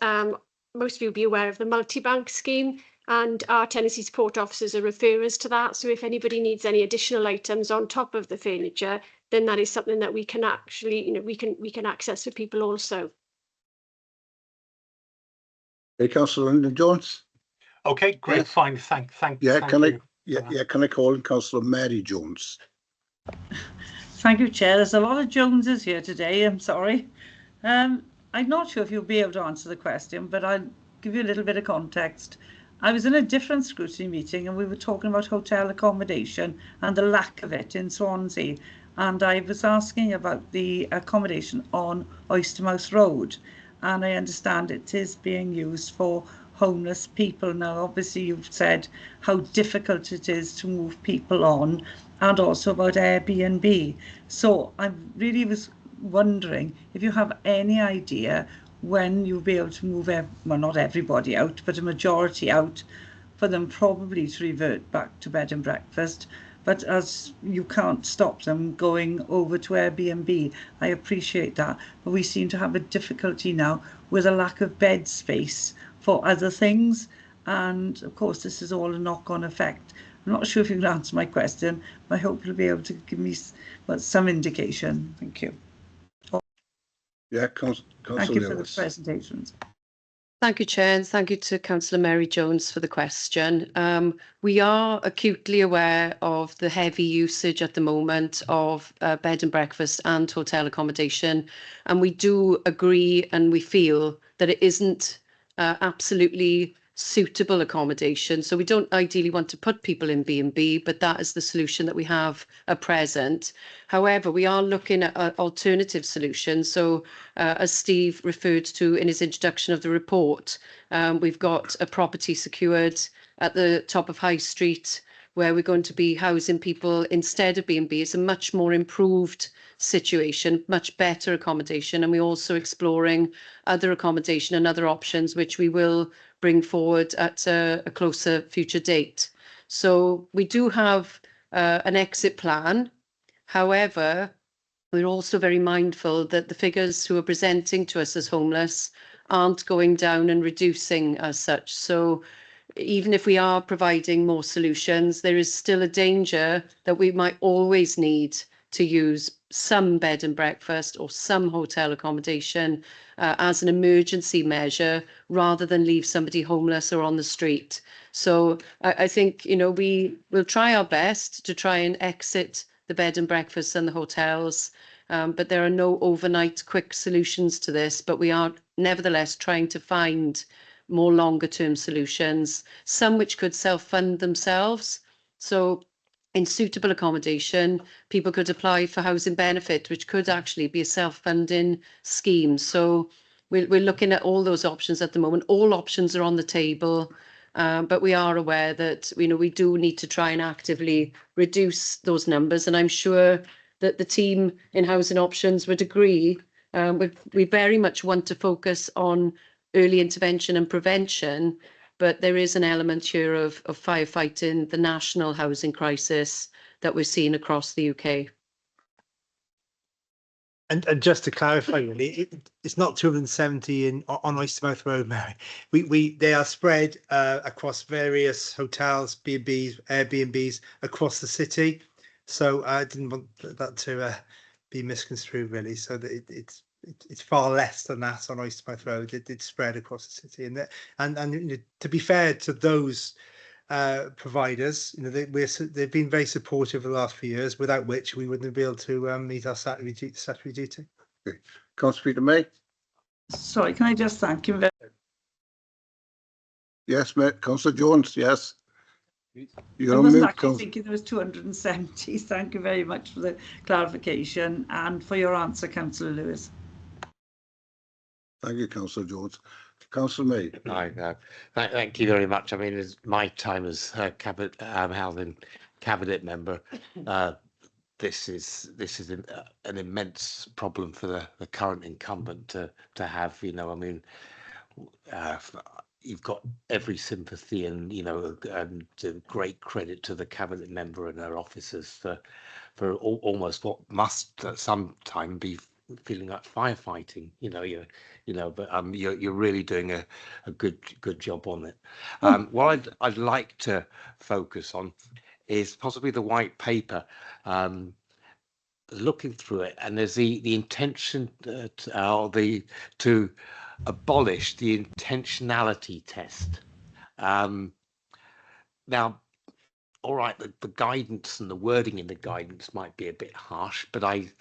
most of you will be aware of the multi-bank scheme, and our tenancy support officers are referrers to that. So if anybody needs any additional items on top of the furniture, then that is something that we can actually, we can access for people also. Hey, Councillor Lyndon Jones. Okay, great, Yes. fine. Thank Yeah, thank can I? you. Yeah, can I call in Councillor Mary Jones? Thank you, Chair. There's a lot of Joneses here today. I'm sorry. I'm not sure if you'll be able to answer the question, but I'll give you a little bit of context. I was in a different scrutiny meeting and we were talking about hotel accommodation and the lack of it in Swansea. And I was asking about the accommodation on Oystermouth Road. And I understand it is being used for homeless people. Now, obviously, you've said how difficult it is to move people on, and also about Airbnb. So I really was wondering if you have any idea when you'll be able to move, well, not everybody out, but a majority out, for them probably to revert back to bed and breakfast. But as you can't stop them going over to Airbnb, I appreciate that. But we seem to have a difficulty now with a lack of bed space for other things. And of course, this is all a knock-on effect. I'm not sure if you can answer my question, but I hope you'll be able to give me some indication. Thank you. Yeah, Thank you for the presentations. Thank you, Chair, and thank you to Councillor Mary Jones for the question. We are acutely aware of the heavy usage at the moment of bed and breakfast and hotel accommodation, and we do agree and we feel that it isn't absolutely suitable accommodation. So we don't ideally want to put people in B&B, but that is the solution that we have at present. However, we are looking at alternative solutions. So as Steve referred to in his introduction of the report, we've got a property secured at the top of High Street where we're going to be housing people instead of B&B. It's a much more improved situation, much better accommodation, and we're also exploring other accommodation and other options which we will bring forward at a closer future date. So we do have an exit plan. However, we're also very mindful that the figures who are presenting to us as homeless aren't going down and reducing as such. So even if we are providing more solutions, there is still a danger that we might always need to use some bed and breakfast or some hotel accommodation as an emergency measure rather than leave somebody homeless or on the street. So I think, we will try our best to try and exit the bed and breakfasts and the hotels, but there are no overnight quick solutions to this, but we are nevertheless trying to find more longer term solutions, some which could self-fund themselves. So in suitable accommodation, people could apply for housing benefit, which could actually be a self-funding scheme. So we're looking at all those options at the moment. All options are on the table, but we are aware that we do need to try and actively reduce those numbers. And I'm sure that the team in Housing Options would agree. We very much want to focus on early intervention and prevention, but there is an element here of firefighting the national housing crisis that we're seeing across the UK. And just to clarify, really, it's not 270 on Oystermouth Road, Mary. They are spread across various hotels, B&Bs, Airbnbs across the city. So I didn't want that to be misconstrued, really. So that it's far less than that on Oystermouth Road. It's spread across the city, and to be fair to those providers, they've been very supportive over the last few years, without which we wouldn't be able to meet our statutory duty. Okay. Councillor Peter May. Sorry, can I just thank you very much? Yes, mate. Councillor Jones, yes. I wasn't actually thinking there was 270. Thank you very much for the clarification and for your answer, Councillor Lewis. Thank you, Councillor Jones. Councillor May. Thank you very much. I mean, it's my time as housing cabinet member. This is an immense problem for the current incumbent to have. I mean, you've got every sympathy and great credit to the cabinet member and her officers for almost what must at some time be feeling like firefighting. But you're really doing a good job on it. What I'd like to focus on is possibly the white paper. Looking through it, and there's the intention to abolish the intentionality test. Now, all right, the guidance and the wording in the guidance might be a bit harsh, but I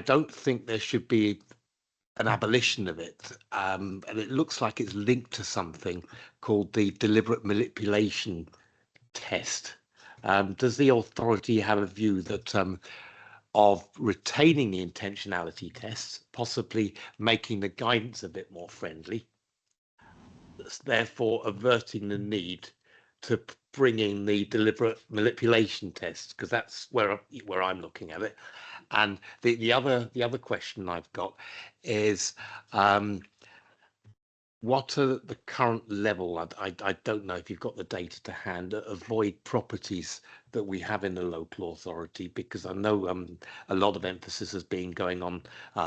don't think there should be an abolition of it. And it looks like it's linked to something called the deliberate manipulation test. Does the authority have a view that of retaining the intentionality tests, possibly making the guidance a bit more friendly, therefore averting the need to bring in the deliberate manipulation tests? Because that's where I'm looking at it. And the other question I've got is, what are the current level? I don't know if you've got the data to hand of void properties that we have in the local authority, because I know a lot of emphasis has been going on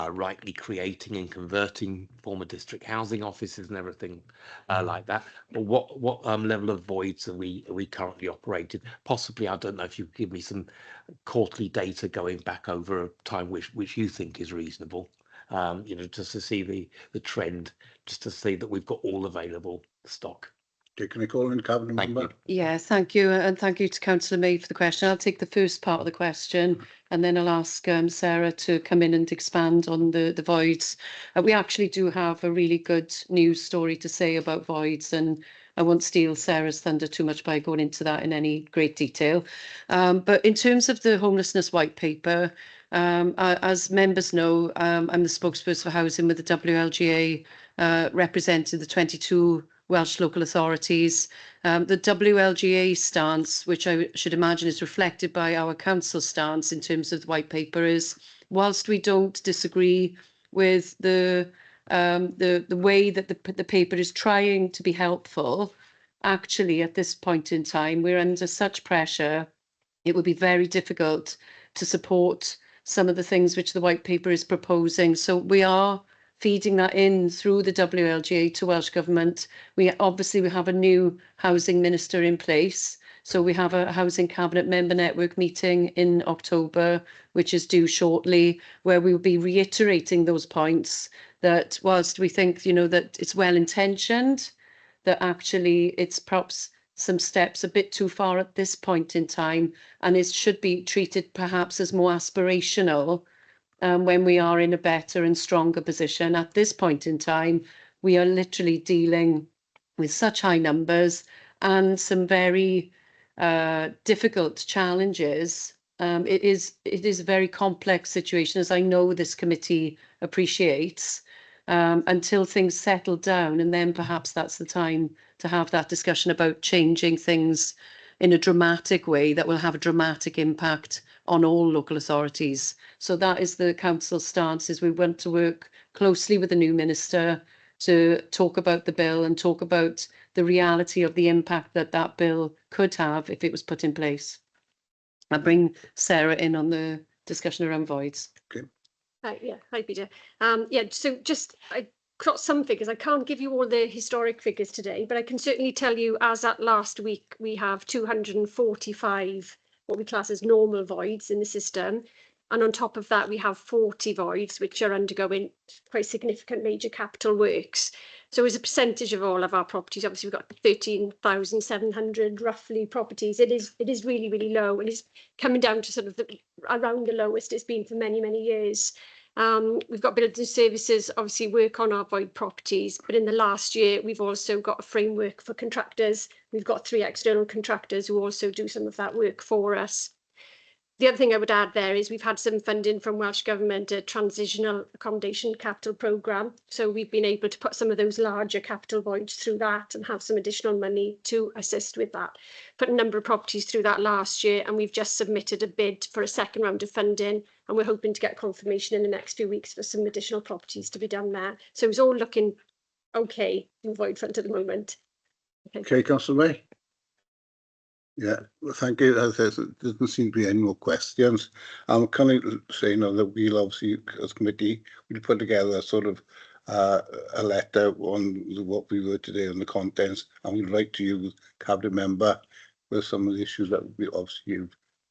rightly creating and converting former district housing offices and everything like that. But what level of voids are we currently operating? Possibly, I don't know if you could give me some quarterly data going back over a time which you think is reasonable. Just to see the trend, just to see that we've got all available stock. Okay, can I call in Cabinet Member? Yeah, thank you. And thank you to Councillor May for the question. I'll take the first part of the question and then I'll ask Sarah to come in and expand on the voids. We actually do have a really good news story to say about voids, and I won't steal Sarah's thunder too much by going into that in any great detail. But in terms of the homelessness white paper, as members know, I'm the spokesperson for housing with the WLGA, representing the 22 Welsh local authorities. The WLGA stance, which I should imagine is reflected by our council stance in terms of the white paper, is whilst we don't disagree with the way that the paper is trying to be helpful, actually at this point in time we're under such pressure, it would be very difficult to support some of the things which the white paper is proposing. So we are feeding that in through the WLGA to Welsh Government. We have a new housing minister in place. So we have a housing cabinet member network meeting in October, which is due shortly, where we will be reiterating those points that whilst we think, that it's well intentioned, that actually it's perhaps some steps a bit too far at this point in time, and it should be treated perhaps as more aspirational when we are in a better and stronger position. At this point in time, we are literally dealing with such high numbers and some very difficult challenges. It is a very complex situation, as I know this committee appreciates, until things settle down, and then perhaps that's the time to have that discussion about changing things in a dramatic way that will have a dramatic impact on all local authorities. So that is the council's stance, is we want to work closely with the new minister to talk about the bill and talk about the reality of the impact that that bill could have if it was put in place. I'll bring Sarah in on the discussion around voids. Okay. Hi, Peter. So just I got some figures. I can't give you all the historic figures today, but I can certainly tell you as at last week, we have 245 what we class as normal voids in the system. And on top of that, we have 40 voids, which are undergoing quite significant major capital works. So as a percentage of all of our properties, obviously we've got 13,700 roughly properties. It is really, really low, and it's coming down to sort of around the lowest it's been for many, many years. We've got building services, obviously work on our void properties, but in the last year, we've also got a framework for contractors. We've got 3 external contractors who also do some of that work for us. The other thing I would add there is we've had some funding from Welsh Government, a transitional accommodation capital programme. So we've been able to put some of those larger capital voids through that and have some additional money to assist with that. Put a number of properties through that last year, and we've just submitted a bid for a second round of funding, and we're hoping to get confirmation in the next few weeks for some additional properties to be done there. So it's all looking okay in void front at the moment. Okay, Councillor May. Yeah, well, thank you. As I said, there doesn't seem to be any more questions. Can I say now that we'll obviously, as committee, we'll put together sort of a letter on what we were today on the contents, and we'll write to you, cabinet member, with some of the issues that we obviously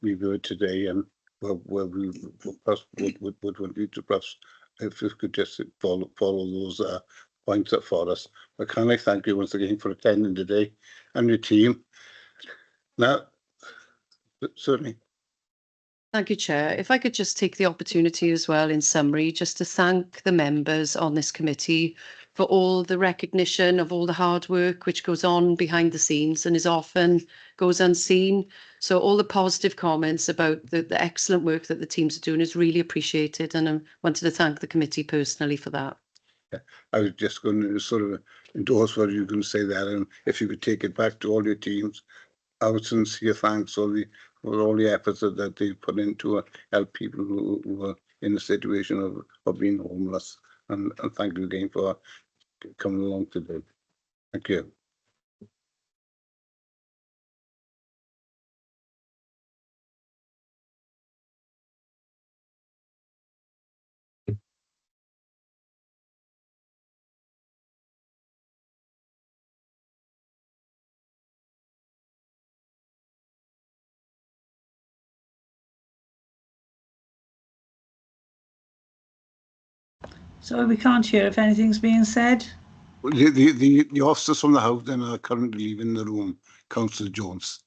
we've heard today, and where we would want you to perhaps, if you could just follow those points up for us. But can I thank you once again for attending today and your team. No, certainly. Thank you, Chair. If I could just take the opportunity as well, in summary, just to thank the members on this committee for all the recognition of all the hard work which goes on behind the scenes and is often goes unseen. So all the positive comments about the excellent work that the teams are doing is really appreciated, and I wanted to thank the committee personally for that. Yeah, I was just going to sort of endorse what you were going to say there, and if you could take it back to all your teams, our sincere thanks for all the efforts that they put into help people who are in a situation of being homeless. And thank you again for coming along today. Thank you. So we can't hear if anything's being said. The officers from the house then are currently leaving the room. Councillor Jones.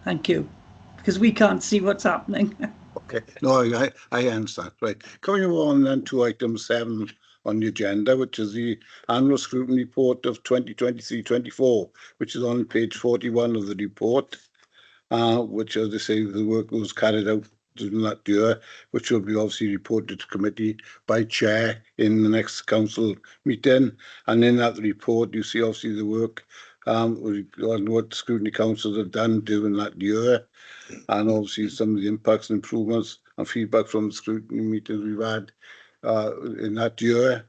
Thank you, because we can't see what's happening. Okay, no, I understand. Right, coming on then to item 7 on the agenda, which is the annual scrutiny report of 2023-24, which is on page 41 of the report, which, as I say, the work was carried out during that year, which will be obviously reported to committee by chair in the next council meeting. And in that report, you see obviously the work on what scrutiny councils have done during that year, and obviously some of the impacts and improvements and feedback from the scrutiny meetings we've had in that year,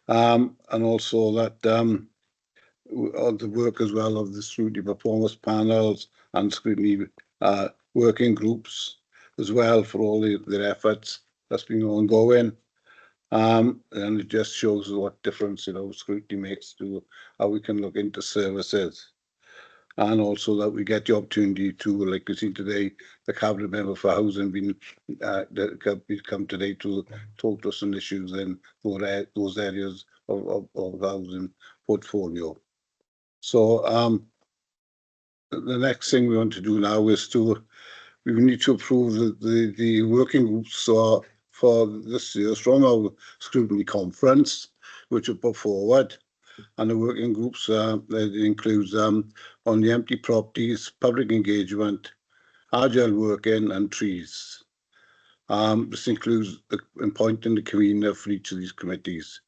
and also that the work as well of the scrutiny performance panels and scrutiny working groups as well for all their efforts that's been ongoing. And it just shows what difference scrutiny makes to how we can look into services. And also that we get the opportunity to, like we see today, the cabinet member for housing being come today to talk to us on issues in those areas of housing portfolio. So the next thing we want to do now is we need to approve the working groups for this year's from our scrutiny conference, which are put forward. And the working groups that includes on the empty properties, public engagement, agile working, and trees. This includes appointing the convener for each of these committees.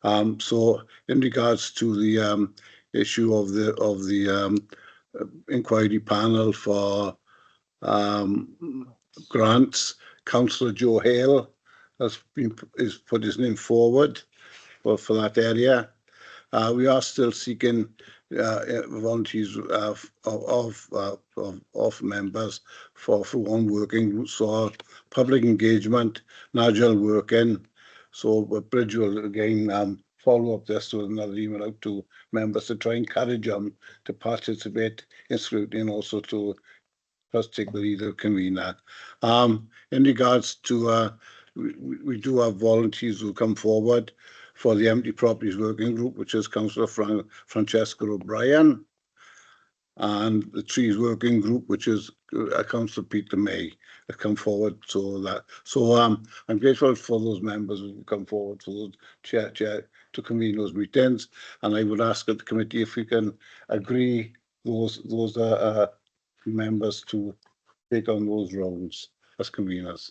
So, in regards to the issue of the inquiry panel for grants, Councillor Joe Hale has put his name forward for that area. We are still seeking volunteers of members for one working group, so public engagement, agile working. So Bridge will again follow up this with another email out to members to try and encourage them to participate in scrutiny and also to take the lead of convener. In regards to we do have volunteers who come forward for the empty properties working group, which is Councillor Francesca O'Brien, and the trees working group, which is Councillor Peter May, have come forward. So I'm grateful for those members who come forward for those chair to convene those meetings, and I would ask at the committee if we can agree those members to take on those roles as conveners.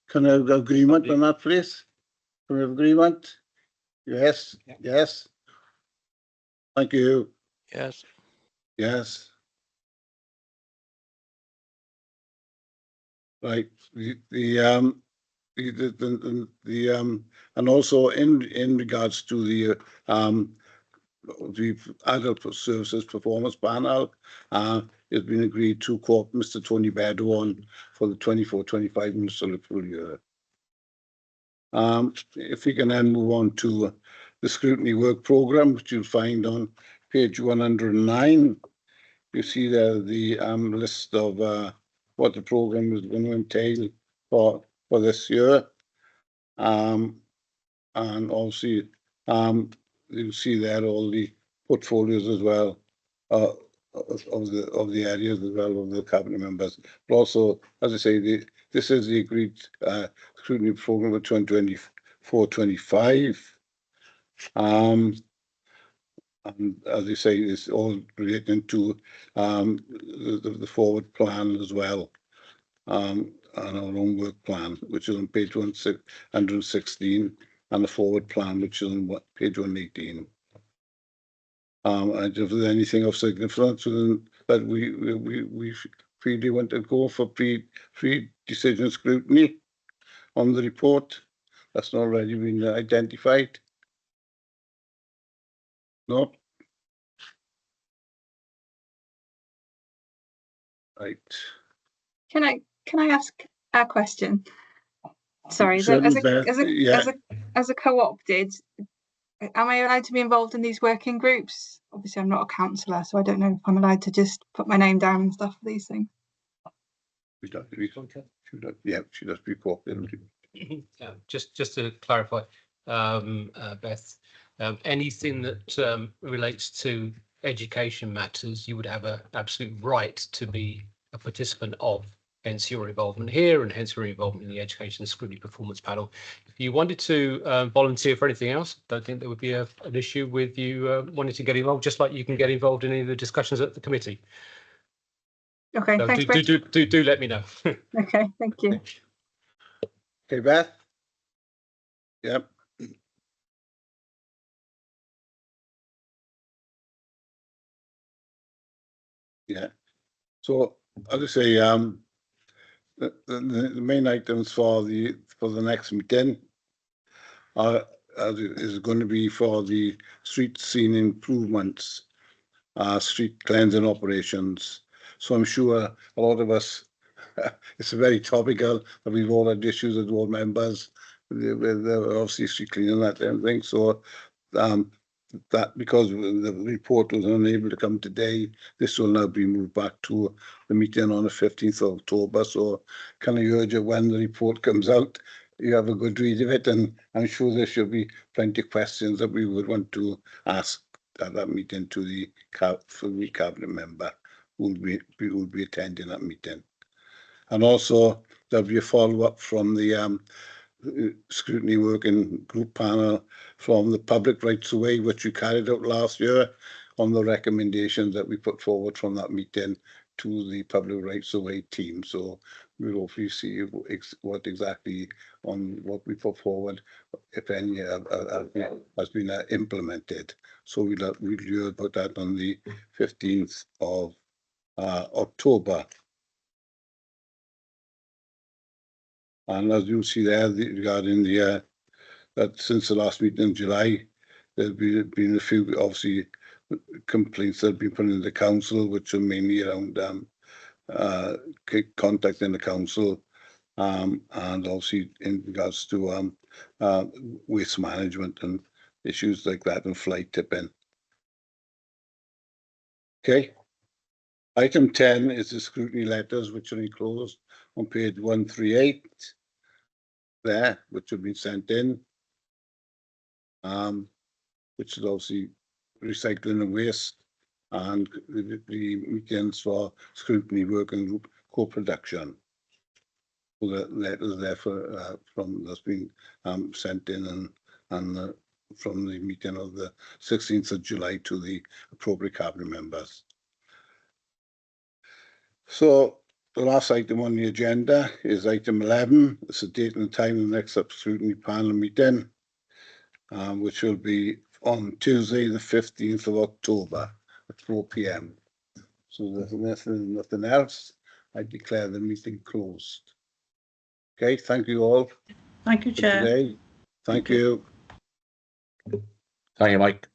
Can I have agreement on that, please? Can we have agreement? Yes. Yeah. Yes. Thank you. Yes. Yes. Right, and also in regards to the adult services performance panel, it's been agreed to co-opt Mr. Tony Beddo on for the 24-25 municipal year. If we can then move on to the scrutiny work programme, which you'll find on page 109. You see there the list of what the programme is going to entail for this year. And obviously, you see there all the portfolios as well of the areas as well of the cabinet members. But also, as I say, this is the agreed scrutiny programme for 2024-25. And as I say, it's all relating to the forward plan as well, and our own work plan, which is on page 116, and the forward plan, which is on page 118. And if there's anything of significance that we really want to go for pre-decision scrutiny on the report, that's not already been identified. No. Right. Can I ask a question? Sorry, Certainly, as a co-opted, am I allowed to be involved in these working groups? Obviously, I'm not a councillor, so I don't know if I'm allowed to just put my name down and stuff for these things. Yeah, she does be cooperative. Yeah, just to clarify, Beth, anything that relates to education matters, you would have an absolute right to be a participant of. Hence your involvement here, and hence your involvement in the Education Scrutiny Performance Panel. If you wanted to volunteer for anything else, I don't think there would be an issue with you wanting to get involved, just like you can get involved in any of the discussions at the committee. Okay, So thanks. do let me know. Okay, thank you. Okay, Beth. Yep. Yeah. So as I say, the main items for the next meeting are is going to be for the street scene improvements, street cleansing operations. So I'm sure a lot of us, it's very topical that we've all had issues with all members with obviously street cleaning that and thing. So that because the report was unable to come today, this will now be moved back to the meeting on the 15th of October. So can I urge you, when the report comes out, you have a good read of it, and I'm sure there should be plenty of questions that we would want to ask at that meeting to the cabinet member who will be attending that meeting. And also there'll be a follow-up from the scrutiny working group panel from the public rights of way, which we carried out last year, on the recommendations that we put forward from that meeting to the public rights of way team. So we'll hopefully see what exactly on what we put forward, if any, has been implemented. So we'll hear about that on the 15th of October. And as you see there, regarding the that since the last meeting in July, there's been a few obviously complaints that have been put in the council, which are mainly around contacting the council, and obviously in regards to waste management and issues like that, and fly tipping. Okay. Item 10 is the scrutiny letters, which are enclosed on page 138 there, which have been sent in, which is obviously recycling and waste, and the meetings for scrutiny working group co-production. So the letters there from that's been sent in, and from the meeting of the 16th of July to the appropriate cabinet members. So the last item on the agenda is item 11. It's the date and time of the next scrutiny panel meeting, which will be on Tuesday, the 15th of October at 4 p.m. So there's nothing else. I declare the meeting closed. Okay, thank you all Thank you, for Chair. today. Thank you. Thank you, Mike.